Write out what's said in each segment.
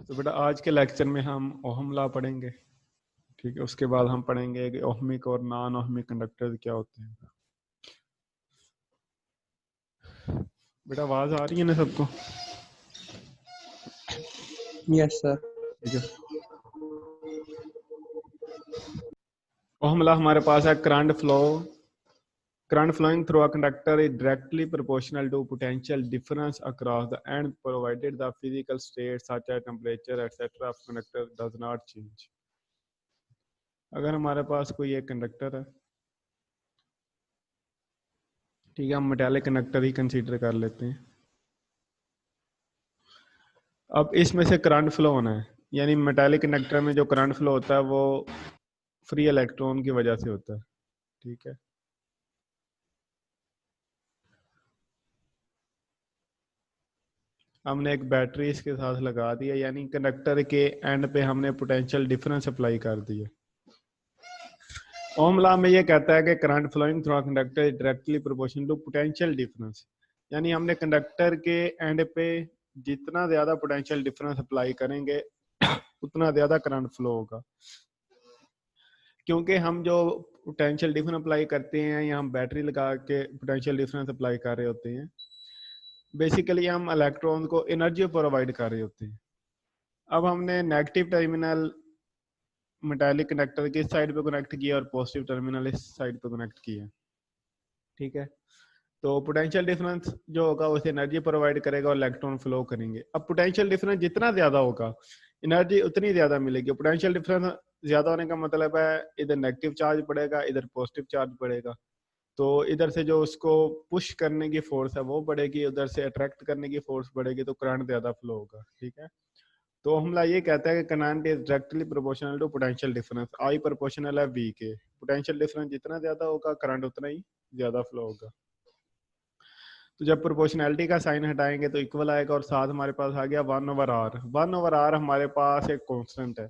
तो बेटा आज के लेक्चर में हम ओहम लॉ पढ़ेंगे। ठीक है, उसके बाद हम पढ़ेंगे कि ओहमिक और नॉन ओहमिक कंडक्टर क्या होते हैं। बेटा आवाज आ रही है ना सबको? Yes sir. ठीक है, ओहम लॉ हमारे पास है current flowing through a conductor is directly proportional to potential difference across the end provided the physical state such as temperature etc of conductor does not change। अगर हमारे पास कोई एक conductor है, ठीक है, हम मेटालिक कंडक्टर ही कंसीडर कर लेते हैं। अब इसमें से करंट फ्लो होना है, यानी मेटालिक कंडक्टर में जो करंट फ्लो होता है वो फ्री इलेक्ट्रॉन की वजह से होता है। ठीक है, हमने एक बैटरी इसके साथ लगा दिया, यानी कंडक्टर के एंड पे हमने पोटेंशियल डिफरेंस अप्लाई कर दिया। ओम लॉ में ये कहता है कि current flowing through conductor is directly proportional to potential difference, यानी हमने कंडक्टर के एंड पे जितना ज्यादा पोटेंशियल डिफरेंस अप्लाई करेंगे उतना ज्यादा करंट फ्लो होगा। क्योंकि हम जो पोटेंशियल डिफरेंस अप्लाई करते हैं या हम बैटरी लगा के पोटेंशियल डिफरेंस अप्लाई कर रहे होते हैं, बेसिकली हम इलेक्ट्रॉन को एनर्जी प्रोवाइड कर रहे होते हैं। अब हमने नेगेटिव टर्मिनल मेटालिक कंडक्टर की इस साइड पे कनेक्ट किया और पॉजिटिव टर्मिनल इस साइड पे कनेक्ट किया। ठीक है, तो पोटेंशियल डिफरेंस जो होगा उसे एनर्जी प्रोवाइड करेगा और इलेक्ट्रॉन फ्लो करेंगे। अब पोटेंशियल डिफरेंस जितना ज्यादा होगा एनर्जी उतनी ज्यादा मिलेगी। पोटेंशियल डिफरेंस ज्यादा होने का मतलब है इधर नेगेटिव चार्ज पड़ेगा, इधर पॉजिटिव चार्ज पड़ेगा, तो इधर से जो उसको पुश करने की फोर्स है वो बढ़ेगी, उधर से अट्रैक्ट करने की फोर्स बढ़ेगी, तो करंट ज्यादा फ्लो होगा। ठीक है, तो हमला ये कहता है कि current is directly proportional to potential difference, I proportional है वी के। पोटेंशियल डिफरेंस जितना ज्यादा होगा करंट उतना ही ज्यादा फ्लो होगा। तो जब प्रोपोर्शनैलिटी का साइन हटाएंगे तो इक्वल आएगा, और साथ हमारे पास आ गया 1/r। 1/r हमारे पास एक कांस्टेंट है,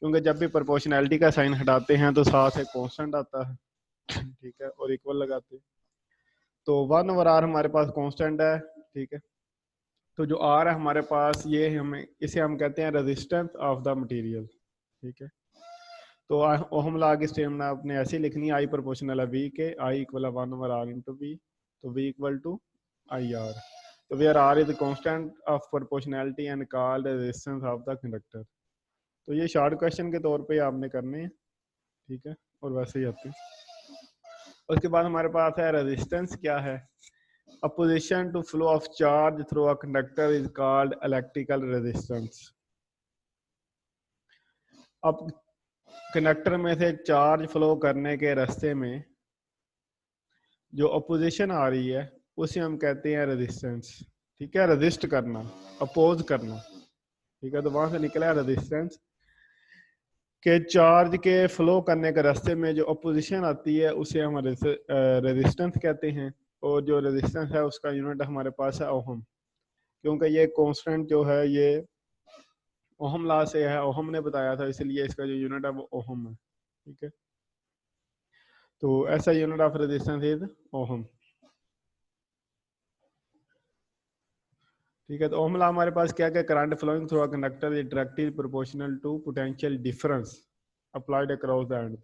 क्योंकि जब भी प्रोपोर्शनैलिटी का साइन हटाते हैं तो साथ एक कांस्टेंट आता है। ठीक है, और इक्वल लगाते हैं, तो 1/r हमारे पास कांस्टेंट है। ठीक है, तो जो r है हमारे पास ये हमें इसे हम कहते हैं रेजिस्टेंस ऑफ द मटेरियल। ठीक है, तो ओहम लॉ की स्टेटमेंट आपने ऐसे लिखनी है, आई प्रोपोर्शनल है वी के, आई इक्वल है 1/r इंटू वी, तो V equal to I R. तो where R is the constant of proportionality and called resistance of the conductor. तो ये शॉर्ट क्वेश्चन के तौर पे आपने करने हैं। ठीक है, और वैसे ही आते हैं। उसके बाद हमारे पास है रेजिस्टेंस क्या है। Opposition to flow of charge through a conductor is called electrical resistance. अब कंडक्टर में से चार्ज फ्लो करने के रास्ते में जो अपोजिशन आ रही है उसे हम कहते हैं रेजिस्टेंस। ठीक है, रेजिस्ट करना, अपोज करना। ठीक है, तो वहां से निकला है रेजिस्टेंस के चार्ज के फ्लो करने के रास्ते में जो अपोजिशन आती है उसे हम रेजिस्टेंस कहते हैं। और जो रेजिस्टेंस है उसका यूनिट हमारे पास है ओहम, क्योंकि ये कांस्टेंट जो है ये ओहम लॉ से है, ओहम ने बताया था, इसलिए इसका जो यूनिट है वो ओहम है। ठीक है, तो ऐसा unit of resistance is ohm. ठीक है, तो ओहम लॉ हमारे पास क्या क्या, current flowing through a conductor is directly proportional to potential difference applied across the end.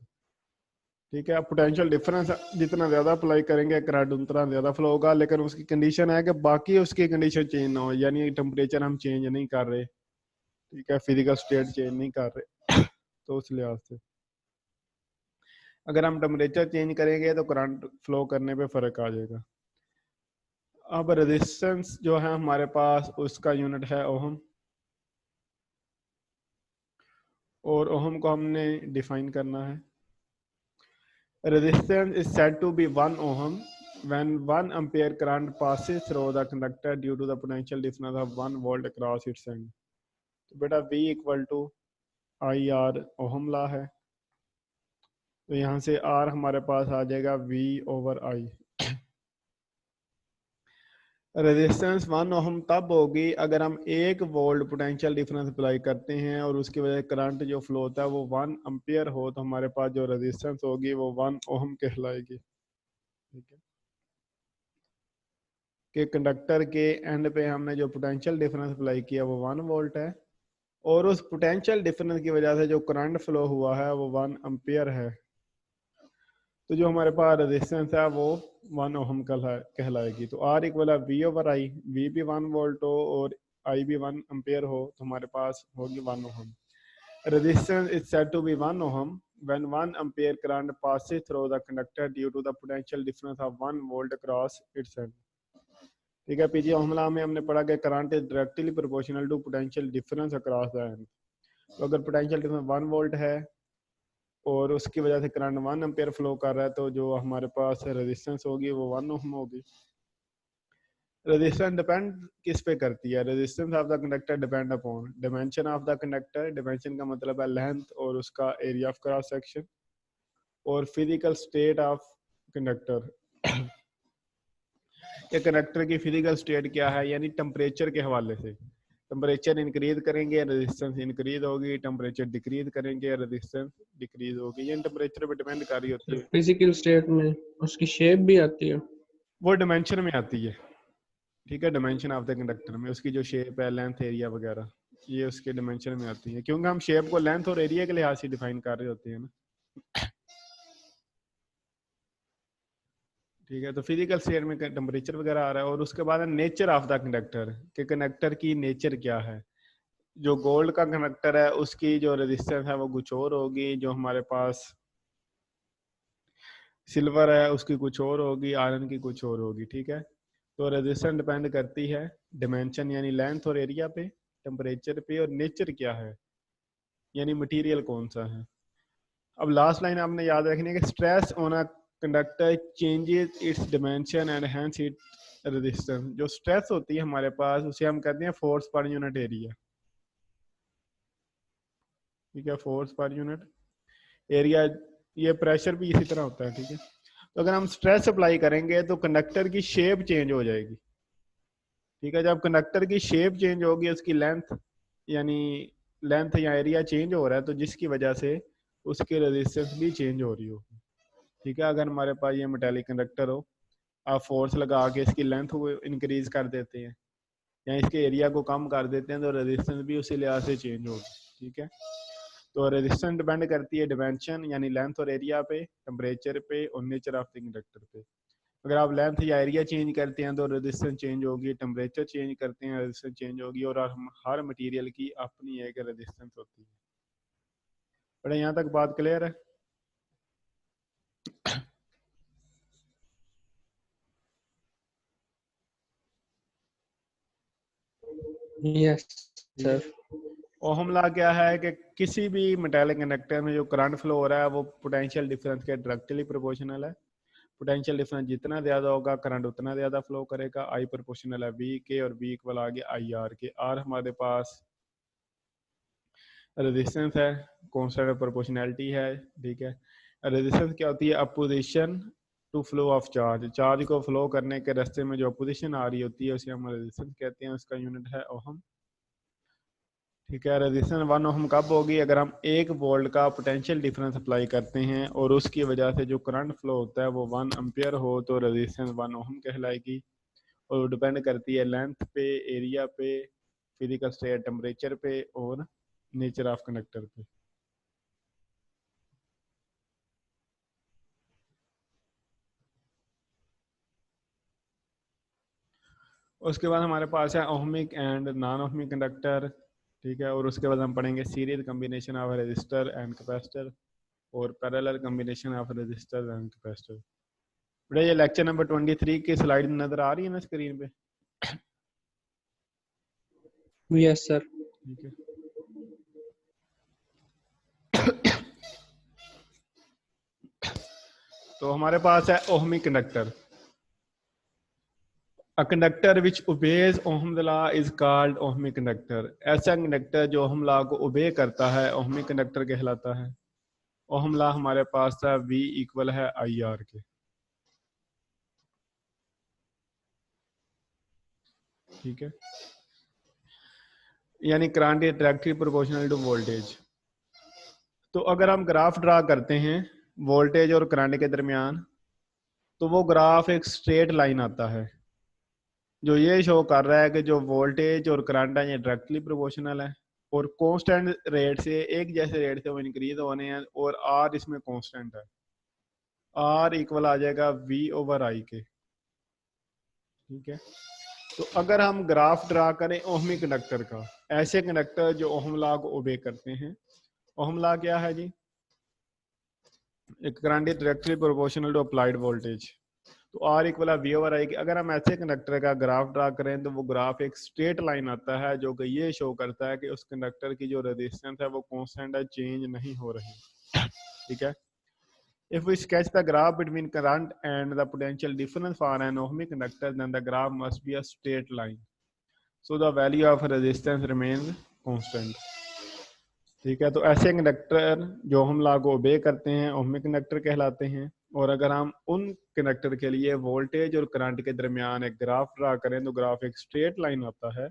ठीक है, पोटेंशियल डिफरेंस जितना ज्यादा अप्लाई करेंगे करंट उतना ज्यादा फ्लो होगा, लेकिन उसकी कंडीशन है कि बाकी उसकी कंडीशन चेंज ना हो, यानी टेम्परेचर हम चेंज नहीं कर रहे। ठीक है, फिजिकल स्टेट चेंज नहीं कर रहे तो उस लिहाज से अगर हम टेम्परेचर चेंज करेंगे तो करंट फ्लो करने पे फर्क आ जाएगा। अब रेजिस्टेंस जो है हमारे पास उसका यूनिट है ओहम, और ओहम को हमने डिफाइन करना है। Resistance is said to be 1 ohm when 1 ampere current passes through the conductor due to the potential difference of 1 volt across its end। तो बेटा V equal to I R ohm law है, तो यहाँ से R हमारे पास आ जाएगा V over I। Resistance 1 ohm तब होगी अगर हम 1 वोल्ट पोटेंशियल डिफरेंस अप्लाई करते हैं और उसकी वजह से करंट जो फ्लो होता है वो 1 एम्पियर हो, तो हमारे पास जो रेजिस्टेंस होगी वो 1 ओहम कहलाएगी। ठीक है, कि कंडक्टर के एंड पे हमने जो पोटेंशियल डिफरेंस अप्लाई किया वो 1 वोल्ट है, और उस पोटेंशियल डिफरेंस की वजह से जो करंट फ्लो हुआ है वो 1 एम्पियर है, तो जो हमारे पास रेजिस्टेंस है वो 1 ओहम कहलाएगी। तो R इक्वल है V ओवर आई, V भी 1 वोल्ट हो और I भी 1 एम्पियर हो, तो हमारे पास होगी 1 ohm. Resistance is said to be 1 ohm when 1 ampere current passes through the conductor due to the potential difference of 1 volt across its end। ठीक है, पीछे ओहम लॉ में हमने पढ़ा कि current is directly proportional to potential difference across the end. तो अगर potential difference 1 volt है और उसकी वजह से करंट 1 एम्पियर फ्लो कर रहा है, तो जो हमारे पास रेजिस्टेंस होगी वो 1 ओहम होगी। रेजिस्टेंस डिपेंड किस पे करती है? Resistance of the conductor depend upon dimension of the conductor. Dimension का मतलब है लेंथ और उसका एरिया ऑफ क्रॉस सेक्शन, और फिजिकल स्टेट ऑफ कंडक्टर कि कंडक्टर की फिजिकल स्टेट क्या है, यानी टेम्परेचर के हवाले से। टेम्परेचर इंक्रीज करेंगे रेजिस्टेंस इंक्रीज होगी, टेम्परेचर डिक्रीज करेंगे रेजिस्टेंस डिक्रीज होगी, ये टेम्परेचर पे डिपेंड कर रही होती है। फिजिकल स्टेट में उसकी शेप भी आती है, वो डिमेंशन में आती है। ठीक है, डिमेंशन ऑफ द कंडक्टर में उसकी जो शेप है, लेंथ, एरिया वगैरह, ये उसके डिमेंशन में आती है, क्योंकि हम शेप को लेंथ और एरिया के लिहाज से डिफाइन कर रहे होते हैं ना। ठीक है, तो फिजिकल स्टेट में टेम्परेचर वगैरह आ रहा है। और उसके बाद है नेचर ऑफ द कंडक्टर, कि कंडक्टर की नेचर क्या है। जो गोल्ड का कंडक्टर है उसकी जो रेजिस्टेंस है वो कुछ और होगी, जो हमारे पास सिल्वर है उसकी कुछ और होगी, आयरन की कुछ और होगी। ठीक है, तो रेजिस्टेंस डिपेंड करती है डिमेंशन यानी लेंथ और एरिया पे, टेम्परेचर पे, और नेचर क्या है यानी मटेरियल कौन सा है। अब लास्ट लाइन आपने याद रखनी है कि stress on a conductor changes it's dimension and hence it resistance. जो स्ट्रेस होती है हमारे पास उसे हम कहते हैं फोर्स पर यूनिट एरिया। ठीक है, फोर्स पर यूनिट एरिया, ये प्रेशर भी इसी तरह होता है। ठीक है, तो अगर हम स्ट्रेस अप्लाई करेंगे तो कंडक्टर की शेप चेंज हो जाएगी। ठीक है, जब कंडक्टर की शेप चेंज होगी, उसकी लेंथ यानी लेंथ या एरिया चेंज हो रहा है, तो जिसकी वजह से उसकी रेजिस्टेंस भी चेंज हो रही होगी। ठीक है, अगर हमारे पास ये मेटालिक कंडक्टर हो, आप फोर्स लगा के इसकी लेंथ को इंक्रीज कर देते हैं या इसके एरिया को कम कर देते हैं, तो रेजिस्टेंस भी उसी लिहाज से चेंज होगी। ठीक है, तो रेजिस्टेंस डिपेंड करती है डिमेंशन यानी लेंथ और एरिया पे, टेम्परेचर पे, और नेचर ऑफ द कंडक्टर पे। अगर आप लेंथ या एरिया चेंज करते हैं तो रेजिस्टेंस चेंज होगी, टेम्परेचर चेंज करते हैं रेजिस्टेंस चेंज होगी, और हर मटेरियल की अपनी एक रेजिस्टेंस होती है। बड़े यहाँ तक बात क्लियर है? Yes sir. ओहम लॉ क्या है कि किसी भी मेटालिक कंडक्टर में जो करंट फ्लो हो रहा है वो पोटेंशियल डिफरेंस के डायरेक्टली प्रोपोर्शनल है। पोटेंशियल डिफरेंस जितना ज्यादा होगा करंट उतना ज्यादा फ्लो करेगा। आई प्रोपोर्शनल है वी के, और वी इक्वल आ गया आई आर के। आर हमारे पास रेजिस्टेंस है, कांस्टेंट प्रोपोर्शनैलिटी है। ठीक है, रेजिस्टेंस क्या होती है? Opposition to flow of charge. Charge को फ्लो करने के रास्ते में जो अपोजिशन आ रही होती है उसे हम रेजिस्टेंस कहते हैं, उसका यूनिट है ओहम। ठीक है, रेजिस्टेंस 1 ओहम कब होगी? अगर हम 1 वोल्ट का पोटेंशियल डिफरेंस अप्लाई करते हैं और उसकी वजह से जो करंट फ्लो होता है वो 1 एम्पियर हो, तो रेजिस्टेंस 1 ओहम कहलाएगी। और डिपेंड करती है लेंथ पे, एरिया पे, फिजिकल स्टेट, टेम्परेचर पे, और नेचर ऑफ कंडक्टर पे। उसके बाद हमारे पास है ohmic and non ohmic conductor. ठीक है, और उसके बाद हम पढ़ेंगे series combination of resistor and capacitor और parallel combination of resistor and capacitor. बेटा ये लेक्चर नंबर 23 की स्लाइड नजर आ रही है ना स्क्रीन पे? Yes sir. ठीक है, तो हमारे पास है ohmic conductor. A conductor which obeys Ohm's law is called ohmic conductor। ऐसा कंडक्टर जो ओहम लॉ को ओबे करता है ओहमिक कंडक्टर कहलाता है। ओहम लॉ हमारे पास था V इक्वल है आई आर के। ठीक है, यानी current is directly proportional to voltage. तो अगर हम ग्राफ ड्रा करते हैं वोल्टेज और करंट के दरमियान, तो वो ग्राफ एक स्ट्रेट लाइन आता है जो ये शो कर रहा है कि जो वोल्टेज और करंट है ये डायरेक्टली प्रोपोर्शनल है, और कांस्टेंट रेट से, एक जैसे रेट से वो इंक्रीज होने हैं, और आर इसमें कांस्टेंट है, आर इक्वल आ जाएगा वी ओवर आई के। ठीक है, तो अगर हम ग्राफ ड्रा करें ओहमिक कंडक्टर का, ऐसे कंडक्टर जो ओहम लॉ को ओबे करते हैं, ओहम लॉ क्या है जी, एक current is directly proportional to applied voltage, तो आर इक्वल है वी ओवर आई के। अगर हम ऐसे कंडक्टर का ग्राफ ड्रा करें तो वो ग्राफ एक स्ट्रेट लाइन आता है जो कि ये शो करता है कि उस कंडक्टर की जो रेजिस्टेंस है वो कांस्टेंट है, चेंज नहीं हो रही। ठीक है, if we sketch the graph between current and the potential difference for an ohmic conductor, then the graph must be a straight line, so the value of resistance remains constant। ठीक है, तो ऐसे conductor जो हम law को ओबे करते हैं ओहमिक कंडक्टर कहलाते हैं। और अगर हम उन कंडक्टर के लिए वोल्टेज और करंट के दरमियान एक ग्राफ ड्रा करें तो ग्राफ एक स्ट्रेट लाइन आता है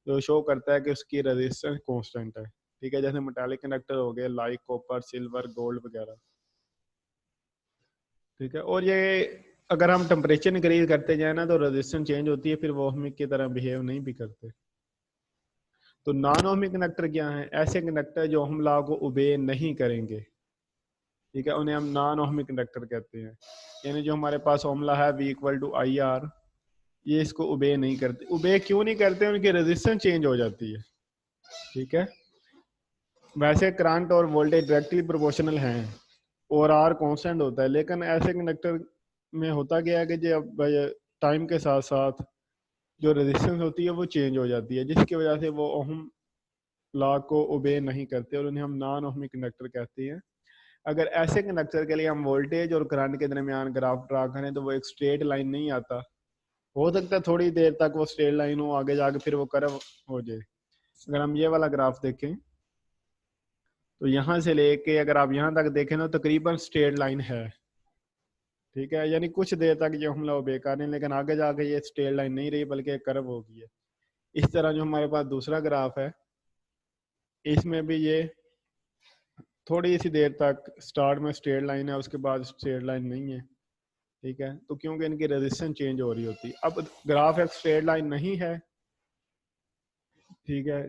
जो शो करता है कि उसकी रेजिस्टेंस कांस्टेंट है। ठीक है, जैसे मेटालिक कंडक्टर हो गए लाइक कॉपर, सिल्वर, गोल्ड वगैरह। ठीक है, और ये अगर हम टेम्परेचर इंक्रीज करते जाए ना तो रेजिस्टेंस चेंज होती है, फिर वो ओहमिक की तरह बिहेव नहीं भी करते। तो नॉन ओहमिक कंडक्टर क्या है, ऐसे कंडक्टर जो ओहम लॉ को ओबे नहीं करेंगे। ठीक है, उन्हें हम नॉन ओहमिक कंडक्टर कहते हैं, यानी जो हमारे पास ओहम लॉ है V equal to I R, ये इसको ओबे नहीं करते। ओबे क्यों नहीं करते, उनकी रेजिस्टेंस चेंज हो जाती है। ठीक है, वैसे करंट और वोल्टेज डायरेक्टली प्रोपोर्शनल हैं और आर कांस्टेंट होता है, लेकिन ऐसे कंडक्टर में होता क्या है कि जब टाइम के साथ साथ जो रेजिस्टेंस होती है वो चेंज हो जाती है, जिसकी वजह से वो ओहम लॉ को ओबे नहीं करते और उन्हें हम नॉन ओहमिक कंडक्टर कहते हैं। अगर ऐसे कंडक्टर के लिए हम वोल्टेज और करंट के दरमियान ग्राफ ड्रा करें तो वो एक स्ट्रेट लाइन नहीं आता, हो सकता है थोड़ी देर तक वो स्ट्रेट लाइन हो, आगे जाके फिर वो कर्व हो जाए। अगर हम ये वाला ग्राफ देखें तो यहाँ से लेके अगर आप यहाँ तक देखें तो तकरीबन स्ट्रेट लाइन है। ठीक है, यानी कुछ देर तक ये हमला बेकार है, लेकिन आगे जाके ये स्ट्रेट लाइन नहीं रही बल्कि एक कर्व हो गई है। इस तरह जो हमारे पास दूसरा ग्राफ है इसमें भी ये थोड़ी सी देर तक स्टार्ट में स्ट्रेट लाइन है, उसके बाद स्ट्रेट लाइन नहीं है। ठीक है, तो क्योंकि इनकी रेजिस्टेंस चेंज हो रही होती है। अब ग्राफ एक स्ट्रेट लाइन नहीं है, ठीक है,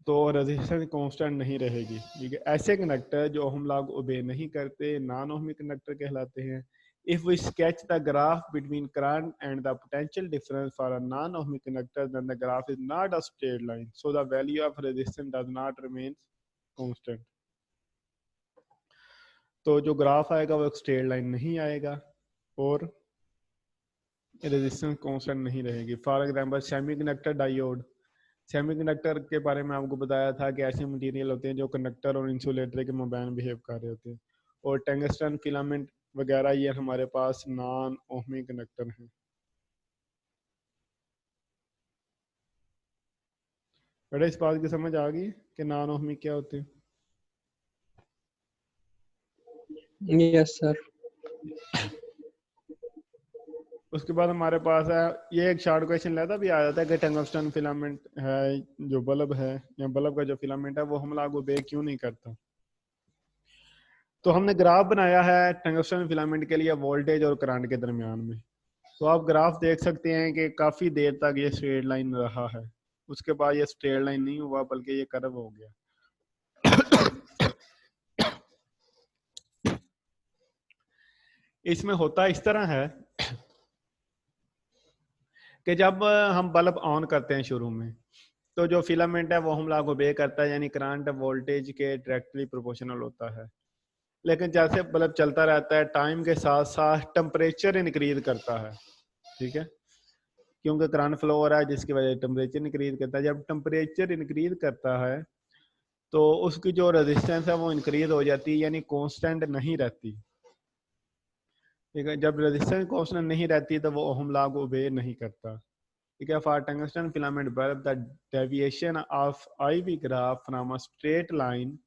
तो रेजिस्टेंस कांस्टेंट नहीं रहेगी। ठीक है, ऐसे कंडक्टर जो ओहम लॉ को ओबे नहीं करते नॉन ओहमिक कंडक्टर कहलाते हैं। If we sketch the graph between current and the potential difference for a non-ohmic conductor, then the graph is not a straight line, so the value of resistance does not remain constant। तो जो graph आएगा वो एक straight line नहीं आएगा और resistance constant नहीं रहेगी। For example semiconductor diode, semiconductor के बारे में आपको बताया था कि ऐसे मटेरियल होते हैं जो कंडक्टर और इंसुलेटर के माबैन बिहेव कर रहे होते हैं। और टंगस्टन फिलामेंट वगैरह ये हमारे पास नॉन ओहमिक कंडक्टर हैं। बेटा इस बात की समझ आ गई कि नॉन ओहमिक क्या होते हैं? Yes sir. उसके बाद हमारे पास है ये एक शॉर्ट क्वेश्चन लेता भी आ जाता है कि टंगस्टन फिलामेंट है जो बल्ब है या बल्ब का जो फिलामेंट है वो हमला को बे क्यों नहीं करता। तो हमने ग्राफ बनाया है टंगस्टन फिलामेंट के लिए वोल्टेज और करंट के दरमियान में। तो आप ग्राफ देख सकते हैं कि काफी देर तक ये स्ट्रेट लाइन रहा है, उसके बाद ये स्ट्रेट लाइन नहीं हुआ बल्कि ये कर्व हो गया। इसमें होता इस तरह है कि जब हम बल्ब ऑन करते हैं शुरू में तो जो फिलामेंट है वो हमला को बे करता है, यानी करंट वोल्टेज के डायरेक्टली प्रोपोर्शनल होता है। लेकिन जैसे बल्ब चलता रहता है टाइम के साथ साथ टेम्परेचर इंक्रीज करता है। ठीक है, क्योंकि करंट फ्लो हो रहा है जिसकी वजह से टेम्परेचर इंक्रीज करता है। जब टेम्परेचर इंक्रीज करता है तो उसकी जो रेजिस्टेंस है वो इंक्रीज हो जाती है, यानी कांस्टेंट नहीं रहती। ठीक है, जब रेजिस्टेंस कांस्टेंट नहीं रहती तो वो ओहम लॉ को ओबे नहीं करता। ठीक है, for tungsten filament bulb the deviation of IV graph from a straight line,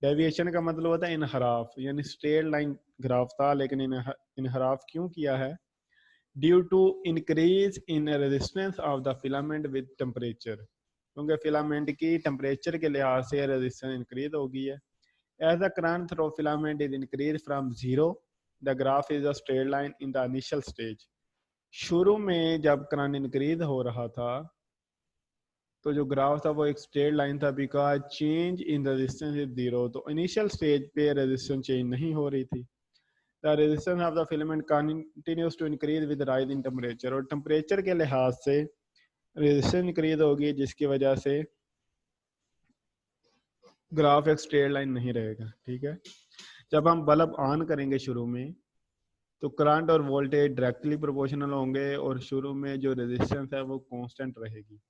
deviation का मतलब होता है इनहराफ, यानी स्ट्रेट लाइन ग्राफ था लेकिन इनहराफ क्यों किया है, due to increase in resistance of the filament with temperature, क्योंकि फिलामेंट की टेम्परेचर के लिहाज से रेजिस्टेंस इंक्रीज हो गई है। As the current through filament is increase from zero, the graph is a straight line in the initial stage. शुरू में जब करंट इंक्रीज हो रहा था तो जो ग्राफ था वो एक स्ट्रेट लाइन था, because change in resistance is zero. तो इनिशियल स्टेज पे रेजिस्टेंस चेंज नहीं हो रही थी। The resistance of the filament continues to increase with rise in temperature, और टेम्परेचर के लिहाज से रेजिस्टेंस इंक्रीज होगी, जिसकी वजह से ग्राफ एक स्ट्रेट लाइन नहीं रहेगा। ठीक है, जब हम बल्ब ऑन करेंगे शुरू में, तो करंट और वोल्टेज डायरेक्टली प्रोपोर्शनल होंगे और शुरू में जो रेजिस्टेंस है वो कांस्टेंट रहेगी।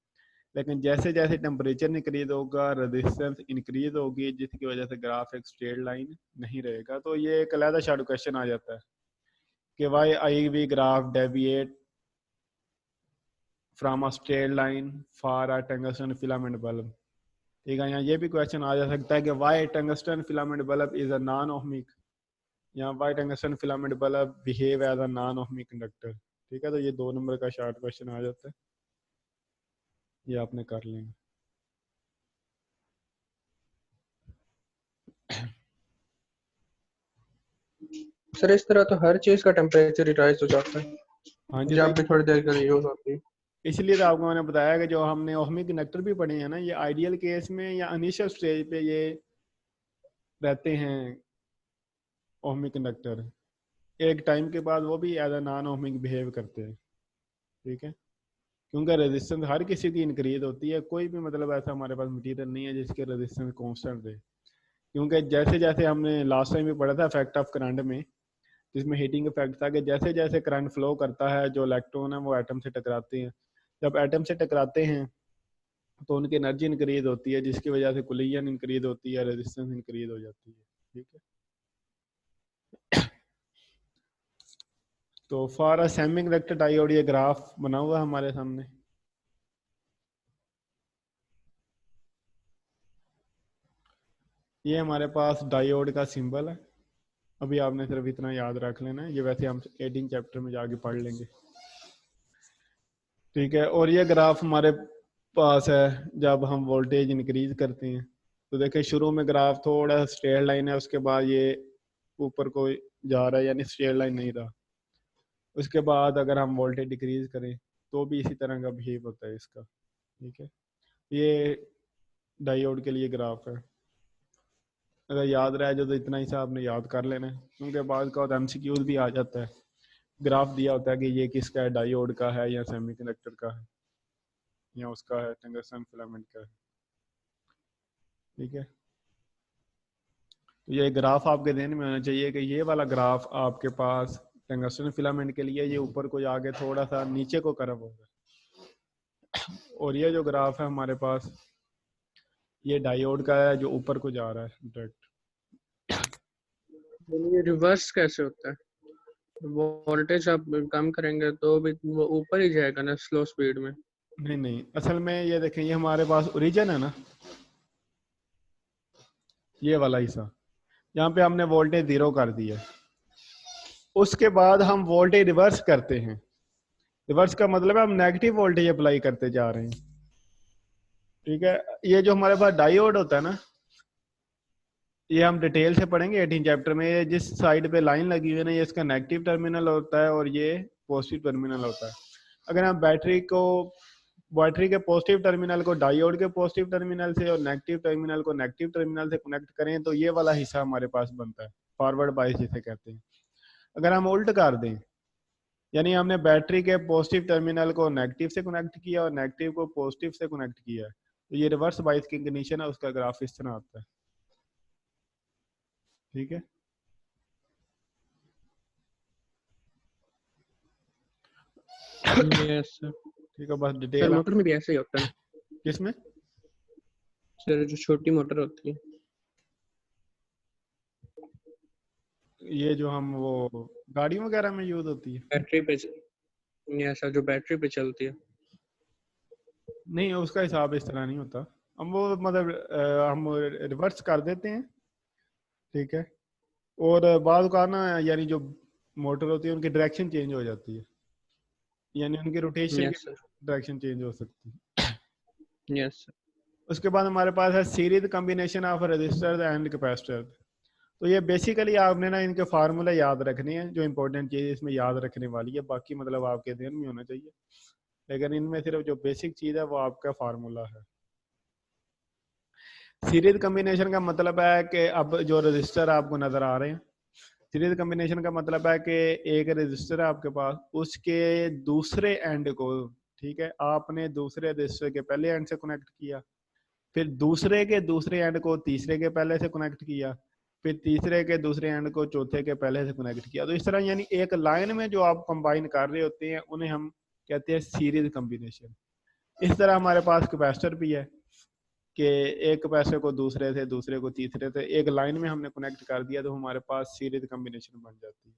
लेकिन जैसे जैसे टेम्परेचर इंक्रीज होगा रेजिस्टेंस इंक्रीज होगी, जिसकी वजह से ग्राफ एक स्ट्रेट लाइन नहीं रहेगा। तो ये एक अलग शार्ट क्वेश्चन आ जाता है कि why I V graph deviate from a straight line for a tungsten filament bulb. ठीक है, यहाँ ये भी क्वेश्चन आ जा सकता है कि why tungsten filament bulb is a non ohmic, या why tungsten filament bulb behave as a non ohmic conductor. ठीक है, तो ये 2 नंबर का शॉर्ट क्वेश्चन आ जाता है, ये आपने कर लेना। सर इस तरह तो हर चीज का टेम्परेचर राइज हो जाता है हाँ जी, जब भी थोड़ी देर के लिए यूज होती है। इसलिए तो आपको मैंने बताया कि जो हमने ओहमिक कंडक्टर भी पढ़े हैं ना, ये आइडियल केस में या इनिशियल स्टेज पे ये रहते हैं ओहमिक कंडक्टर, एक टाइम के बाद वो भी as a non ohmic behave करते हैं। ठीक है, क्योंकि रेजिस्टेंस हर किसी की इंक्रीज होती है, कोई भी मतलब ऐसा हमारे पास मटेरियल नहीं है जिसके रेजिस्टेंस कांस्टेंट रहे। क्योंकि जैसे जैसे हमने लास्ट टाइम भी पढ़ा था इफेक्ट ऑफ करंट में, जिसमें हीटिंग इफेक्ट था कि जैसे जैसे करंट फ्लो करता है, जो इलेक्ट्रॉन है वो एटम से टकराते हैं। जब एटम से टकराते हैं तो उनकी एनर्जी इंक्रीज होती है, जिसकी वजह से कोलिजन इंक्रीज होती है, रेजिस्टेंस इंक्रीज हो जाती है। ठीक है, तो फॉर अ सेमीकंडक्टर डायोड ये ग्राफ बना हुआ है हमारे सामने। ये हमारे पास डायोड का सिंबल है। अभी आपने सिर्फ इतना याद रख लेना है, ये वैसे हम 18 चैप्टर में जाके पढ़ लेंगे। ठीक है, और ये ग्राफ हमारे पास है जब हम वोल्टेज इंक्रीज करते हैं। तो देखिए शुरू में ग्राफ थोड़ा स्ट्रेट लाइन है, उसके बाद ये ऊपर को जा रहा है, यानी स्ट्रेट लाइन नहीं रहा। उसके बाद अगर हम वोल्टेज डिक्रीज करें तो भी इसी तरह का बिहेव होता है इसका। ठीक है, ये डायोड के लिए ग्राफ है। अगर याद रह जाए तो इतना ही सा आपने याद कर लेना है, क्योंकि बाद का एमसीक्यूज भी आ जाता है। ग्राफ दिया होता है कि ये किसका है, डायोड का है या सेमीकंडक्टर का है या उसका है टंगस्टन फिलामेंट का है। ठीक है, तो ये ग्राफ आपके ध्यान में होना चाहिए कि ये वाला ग्राफ आपके पास टंगस्टन फिलामेंट के लिए ये ऊपर को जाके थोड़ा सा नीचे को कर्व होगा, और ये जो ग्राफ है हमारे पास ये डायोड का है जो ऊपर को जा रहा है डायरेक्ट। ये रिवर्स कैसे होता है? वोल्टेज आप कम करेंगे तो भी वो ऊपर ही जाएगा ना स्लो स्पीड में। नहीं नहीं, असल में ये देखें, ये हमारे पास ओरिजिन है ना, ये वाला हिस्सा, यहाँ पे हमने वोल्टेज 0 कर दिया। उसके बाद हम वोल्टेज रिवर्स करते हैं। रिवर्स का मतलब है हम नेगेटिव वोल्टेज अप्लाई करते जा रहे हैं। ठीक है, ये जो हमारे पास डायोड होता है ना, ये हम डिटेल से पढ़ेंगे 18 चैप्टर में। ये जिस साइड पे लाइन लगी हुई है ना, ये इसका नेगेटिव टर्मिनल होता है और ये पॉजिटिव टर्मिनल होता है। अगर हम बैटरी के पॉजिटिव टर्मिनल को डायोड के पॉजिटिव टर्मिनल से और नेगेटिव टर्मिनल को नेगेटिव टर्मिनल से कनेक्ट करें तो ये वाला हिस्सा हमारे पास बनता है, फॉरवर्ड बायस जिसे कहते हैं। अगर हम उल्ट कर दें, यानी हमने बैटरी के पॉजिटिव टर्मिनल को नेगेटिव से कनेक्ट किया और नेगेटिव को पॉजिटिव से कनेक्ट किया, तो ये रिवर्स बायस की कंडीशन है, उसका ग्राफ इस तरह आता है। ठीक है, यस सर। ठीक है, बस सर डिटेल मोटर में भी ऐसे ही होता है। किसमें? सर जो छोटी मोटर होती है ये जो हम वो गाड़ियों वगैरह में यूज होती है। बैटरी पे, यस सर जो बैटरी पे चलती है। नहीं, उसका हिसाब इस तरह नहीं होता। हम वो मतलब हम रिवर्स कर देते हैं। ठीक है, और बाद का ना, यानी जो मोटर होती है उनकी डायरेक्शन चेंज हो जाती है, यानी उनकी रोटेशन की यस सर। डायरेक्शन चेंज हो सकती है। Yes sir. उसके बाद हमारे पास है series combination of register and capacitor. तो ये बेसिकली आपने ना इनके फार्मूले याद रखने हैं, जो इंपॉर्टेंट चीज इसमें याद रखने वाली है, बाकी मतलब आपके ध्यान में होना चाहिए। लेकिन इनमें सिर्फ जो बेसिक चीज़ है वो आपका फार्मूला है। सीरीज कम्बिनेशन का मतलब है कि अब जो रजिस्टर आपको नजर आ रहे हैं, सीरीज कम्बिनेशन का मतलब है कि एक रजिस्टर है आपके पास, उसके दूसरे एंड को, ठीक है, आपने दूसरे रजिस्टर के पहले एंड से कनेक्ट किया, फिर दूसरे के दूसरे एंड को तीसरे के पहले से कनेक्ट किया, फिर तीसरे के दूसरे एंड को चौथे के पहले से कनेक्ट किया। तो इस तरह यानी एक लाइन में जो आप कंबाइन कर रहे होते हैं उन्हें हम कहते हैं सीरीज कम्बिनेशन। इस तरह हमारे पास कैपेसिटर भी है कि एक कैपेसिटर को दूसरे से, दूसरे को तीसरे से एक लाइन में हमने कनेक्ट कर दिया तो हमारे पास सीरीज कम्बिनेशन बन जाती है।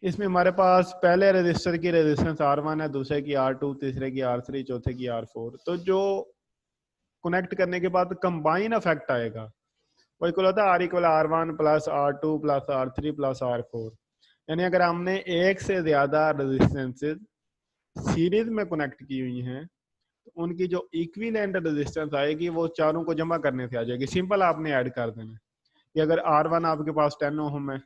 इसमें हमारे पास पहले रजिस्टर की रेजिस्टेंस R1 है, दूसरे की R2, तीसरे की R3, चौथे की R4। तो जो कनेक्ट करने के बाद कंबाइन इफेक्ट आएगा वो इक्वल होता है R equal R1 plus R2 plus R3 plus R4। यानी अगर हमने एक से ज्यादा रेजिस्टेंसेज सीरीज में कनेक्ट की हुई हैं तो उनकी जो इक्विवेलेंट रेजिस्टेंस आएगी वो चारों को जमा करने से आ जाएगी। सिंपल आपने ऐड कर देना कि अगर R1 आपके पास 10 ओम है,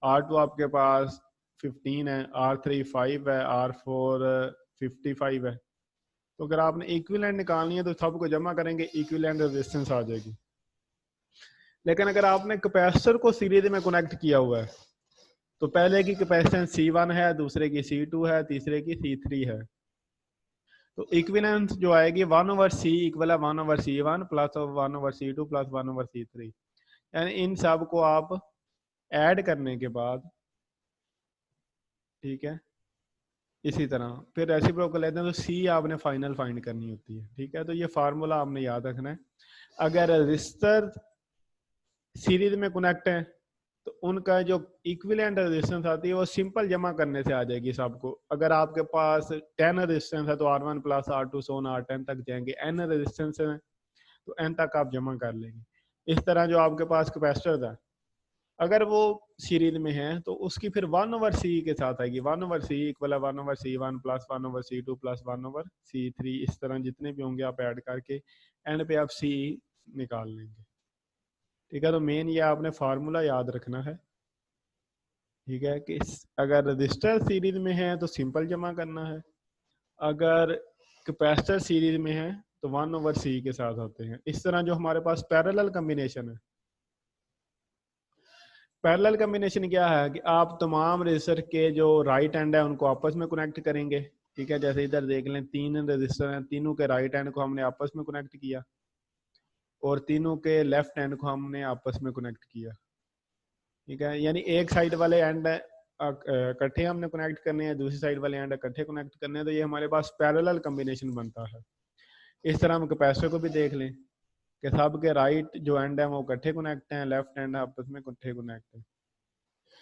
R2 आपके पास 15 है, R3 5 है, R4 55 है, तो अगर आपने इक्विवेलेंट निकालनी है तो सबको जमा करेंगे, इक्विवेलेंट रेजिस्टेंस आ जाएगी। लेकिन अगर आपने कैपेसिटर को सीरीज में कनेक्ट किया हुआ है तो पहले की कैपेसिटेंस C1 है, दूसरे की C2 है, तीसरे की C3 है, तो इक्विवेलेंस जो आएगी 1/C इक्वल है 1/C1 plus 1/C2 plus 1/C3। यानी इन सब को आप ऐड करने के बाद, ठीक है, इसी तरह फिर रेसिप्रोकल लेते हैं तो C आपने फाइनल फाइंड करनी होती है। ठीक है, तो ये फार्मूला आपने याद रखना है। अगर रजिस्टर सीरीज में कनेक्ट है तो उनका जो इक्विवेलेंट रेजिस्टेंस आती है वो सिंपल जमा करने से आ जाएगी सबको। अगर आपके पास 10 रेजिस्टेंस है तो R1 प्लस R2 सोन R10 तक जाएंगे, n रेजिस्टेंस है तो n तक आप जमा कर लेंगे। इस तरह जो आपके पास कैपेसिटर है अगर वो सीरीज में है तो उसकी फिर 1/C के साथ आएगी, 1/C इक्वल है 1/C1 plus 1/C2 plus 1/C3। इस तरह जितने भी होंगे आप ऐड करके एंड पे आप C निकाल लेंगे। ठीक है, तो मेन ये आपने फार्मूला याद रखना है। ठीक है कि अगर रजिस्टर सीरीज में है तो सिंपल जमा करना है, अगर कैपेसिटर सीरीज में है तो 1/C के साथ होते हैं। इस तरह जो हमारे पास पैरेलल कम्बिनेशन है, पैरेलल कम्बिनेशन क्या है कि आप तमाम रजिस्टर के जो राइट एंड है उनको आपस में कनेक्ट करेंगे। ठीक है, जैसे इधर देख लें 3 रजिस्टर हैं, तीनों के राइट एंड को हमने आपस में कनेक्ट किया और तीनों के लेफ्ट एंड को हमने आपस में कनेक्ट किया। ठीक है, यानी एक साइड वाले एंड इकट्ठे हमने कनेक्ट करने हैं, दूसरी साइड वाले एंड इकट्ठे कनेक्ट करने हैं, तो ये हमारे पास पैरेलल कम्बिनेशन बनता है। इस तरह हम कैपेसिटर को भी देख लें कि सब के राइट जो एंड है वो इकट्ठे कनेक्ट हैं, लेफ्ट एंड आपस में इकट्ठे कनेक्ट हैं।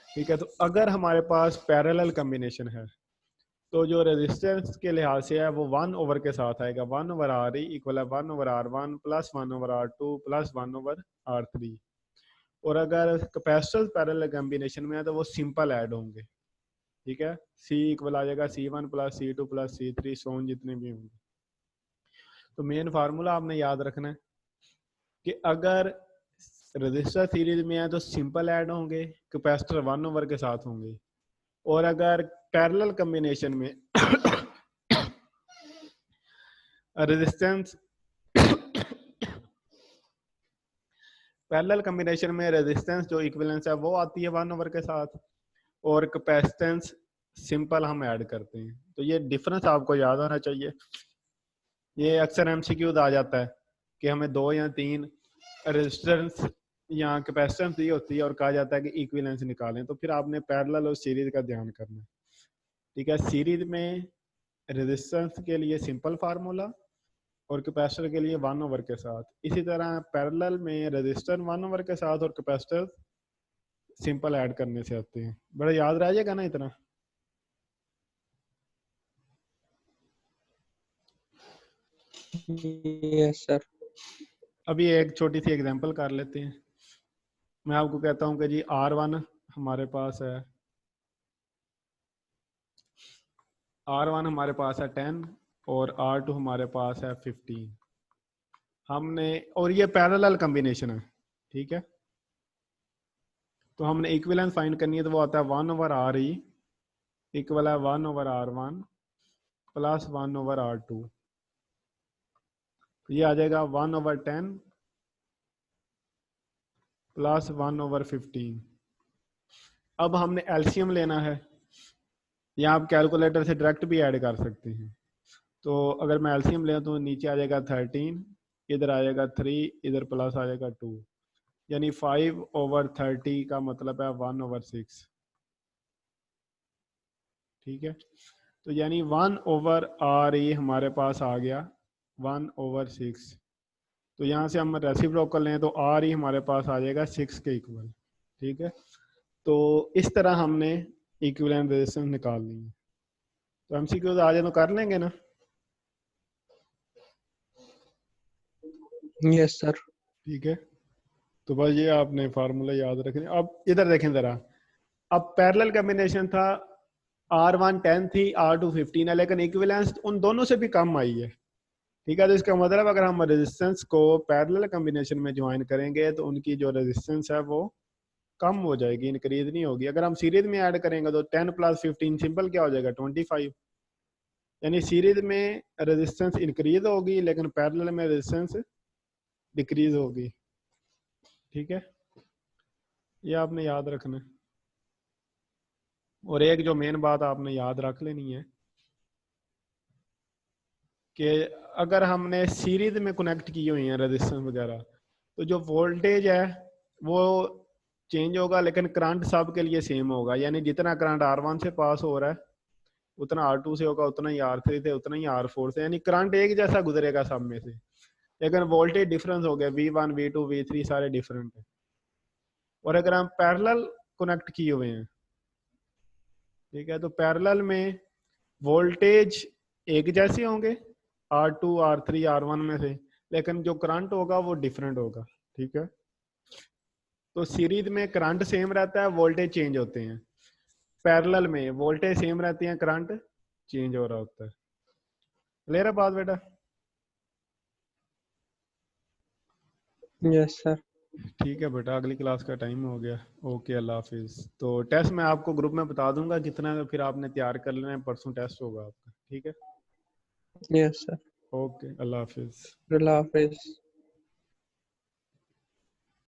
ठीक है, तो अगर हमारे पास पैरेलल कम्बिनेशन है तो जो रेजिस्टेंस के लिहाज से है वो 1 के साथ आएगा, 1/R इक्वल है 1/R1 plus 1/R2 plus 1/R3। और अगर कैपेसिटर पैरेलल कम्बिनेशन में है तो वो सिंपल ऐड होंगे। ठीक है, C इक्वल आ जाएगा C1 plus C2 plus C3 सोन जितने भी होंगे। तो मेन फार्मूला आपने याद रखना है कि अगर रजिस्टर सीरीज में है तो सिंपल ऐड होंगे, कैपेसिटर 1 के साथ होंगे, और अगर पैरेलल कम्बिनेशन में रेजिस्टेंस पैरेलल कम्बिनेशन में रेजिस्टेंस जो इक्विवेलेंस है वो आती है 1 के साथ, और कैपेसिटेंस सिंपल हम ऐड करते हैं। तो ये डिफरेंस आपको याद आना चाहिए। ये अक्सर MCQ आ जाता है कि हमें 2 या 3 रेजिस्टेंस या कैपेसिटेंस दी होती है और कहा जाता है कि इक्विवेलेंस निकालें, तो फिर आपने पैरेलल और सीरीज का ध्यान करना है। ठीक है, सीरीज में रेजिस्टेंस के लिए सिंपल फार्मूला और कैपेसिटर के लिए 1 के साथ। इसी तरह पैरेलल में रेजिस्टर 1 के साथ और कैपेसिटर सिंपल ऐड करने से आते हैं। बड़ा याद रह जाएगा ना इतना। Yes sir. अभी एक छोटी सी एग्जांपल कर लेते हैं। मैं आपको कहता हूं कि जी R1 हमारे पास है, R1 हमारे पास है 10 और R2 हमारे पास है 15। हमने, और ये पैरेलल कम्बिनेशन है। ठीक है, तो हमने इक्विवेलेंस फाइंड करनी है तो वो आता है 1/RE इक्वल है 1/R1 प्लस 1/R2, ये आ जाएगा 1/10 प्लस 1/15। अब हमने एलसीएम लेना है, या आप कैलकुलेटर से डायरेक्ट भी ऐड कर सकते हैं। तो अगर मैं एलसीएम ले तो नीचे आ जाएगा 13, इधर आ जाएगा 3, इधर प्लस आ जाएगा 2, यानी 5/30 का मतलब है 1/6। ठीक है, तो यानी 1/RE हमारे पास आ गया 1/6। तो यहाँ से हम रेसिप्रोकल लें तो RE हमारे पास आ जाएगा 6 के इक्वल। ठीक है, तो इस तरह हमने इक्विवेलेंट रेजिस्टेंस निकालनी है। तो एमसीक्यू आ जाए तो कर लेंगे ना? Yes sir. ठीक है, तो बस ये आपने फार्मूला याद रखने। अब इधर देखें जरा, अब पैरेलल कॉम्बिनेशन था, R1 10 थी, R2 15 है, लेकिन इक्विवेलेंस उन दोनों से भी कम आई है। ठीक है, तो इसका मतलब अगर हम रेजिस्टेंस को पैरेलल कॉम्बिनेशन में ज्वाइन करेंगे तो उनकी जो रेजिस्टेंस है वो कम हो जाएगी, इंक्रीज नहीं होगी। अगर हम सीरीज में ऐड करेंगे तो 10 + 15 सिंपल क्या हो जाएगा 25। यानी सीरीज में रेजिस्टेंस इंक्रीज होगी लेकिन पैरेलल में रेजिस्टेंस डिक्रीज होगी। ठीक है, ये आपने याद रखना है। और एक जो मेन बात आपने याद रख लेनी है कि अगर हमने सीरीज में कनेक्ट की हुई है रेजिस्टेंस वगैरह, तो जो वोल्टेज है वो चेंज होगा लेकिन करंट सब के लिए सेम होगा। यानी जितना करंट R1 से पास हो रहा है उतना R2 से होगा, उतना ही R3 से, उतना ही R4 से, यानी करंट एक जैसा गुजरेगा सब में से। लेकिन वोल्टेज डिफरेंस हो गया, V1 V2 V3 सारे डिफरेंट है। और अगर हम पैरेलल कनेक्ट किए हुए हैं, ठीक है, तो पैरेलल में वोल्टेज एक जैसे होंगे R2 R3 R1 में से, लेकिन जो करंट होगा वो डिफरेंट होगा। ठीक है, तो सीरीज में करंट सेम रहता है, वोल्टेज चेंज होते हैं। पैरेलल में वोल्टेज सेम रहती है, करंट चेंज हो रहा होता है। क्लियर है बात बेटा? Yes sir. ठीक है बेटा, अगली क्लास का टाइम हो गया। ओके, अल्लाह हाफिज। तो टेस्ट मैं आपको ग्रुप में बता दूंगा कितना, तो फिर आपने तैयार कर लेना है, परसों टेस्ट होगा आपका। ठीक है, यस सर। ओके, अल्लाह हाफिज। अल्लाह हाफिज।